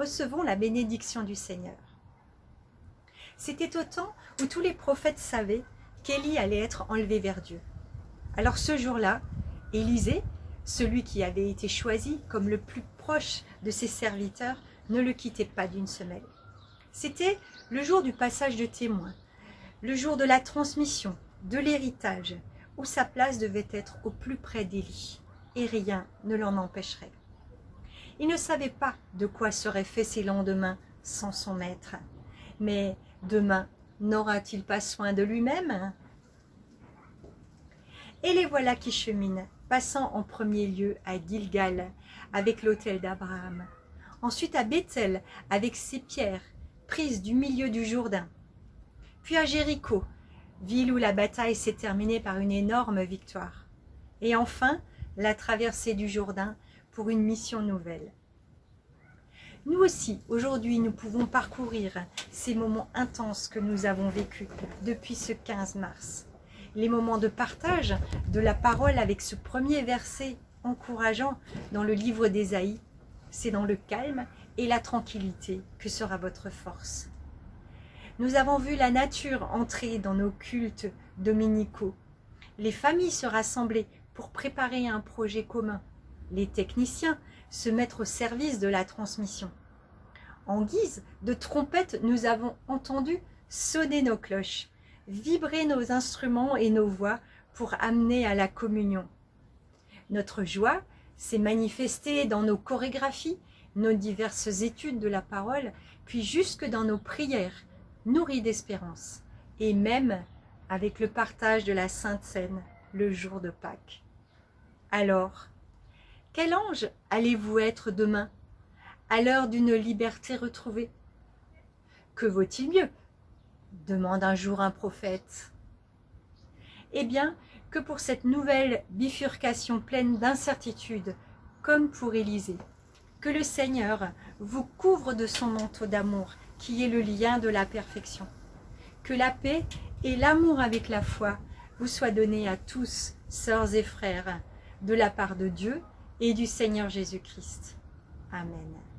recevons la bénédiction du Seigneur. C'était au temps où tous les prophètes savaient qu'Élie allait être enlevé vers Dieu. Alors ce jour-là, Élisée, celui qui avait été choisi comme le plus proche de ses serviteurs, ne le quittait pas d'une semelle. C'était le jour du passage de témoin, le jour de la transmission, de l'héritage, où sa place devait être au plus près d'Élie, et rien ne l'en empêcherait. Il ne savait pas de quoi seraient faits ses lendemains sans son maître. Mais demain, n'aura-t-il pas soin de lui-même? Et les voilà qui cheminent, passant en premier lieu à Gilgal, avec l'autel d'Abraham. Ensuite à Béthel, avec ses pierres, prises du milieu du Jourdain. Puis à Jéricho, ville où la bataille s'est terminée par une énorme victoire. Et enfin, la traversée du Jourdain pour une mission nouvelle. Nous aussi, aujourd'hui, nous pouvons parcourir ces moments intenses que nous avons vécus depuis ce 15 mars. Les moments de partage de la parole avec ce premier verset encourageant dans le livre d'Ésaïe. C'est dans le calme et la tranquillité que sera votre force. Nous avons vu la nature entrer dans nos cultes dominicaux. Les familles se rassembler pour préparer un projet commun. Les techniciens se mettre au service de la transmission. En guise de trompette, nous avons entendu sonner nos cloches, vibrer nos instruments et nos voix pour amener à la communion. Notre joie s'est manifestée dans nos chorégraphies, nos diverses études de la parole, puis jusque dans nos prières, nourries d'espérance, et même avec le partage de la Sainte Seine le jour de Pâques. Alors, quel ange allez-vous être demain, à l'heure d'une liberté retrouvée? Que vaut-il mieux? Demande un jour un prophète. Eh bien, que pour cette nouvelle bifurcation pleine d'incertitude, comme pour Élisée, que le Seigneur vous couvre de son manteau d'amour, qui est le lien de la perfection. Que la paix et l'amour avec la foi vous soient donnés à tous, sœurs et frères, de la part de Dieu et du Seigneur Jésus-Christ. Amen.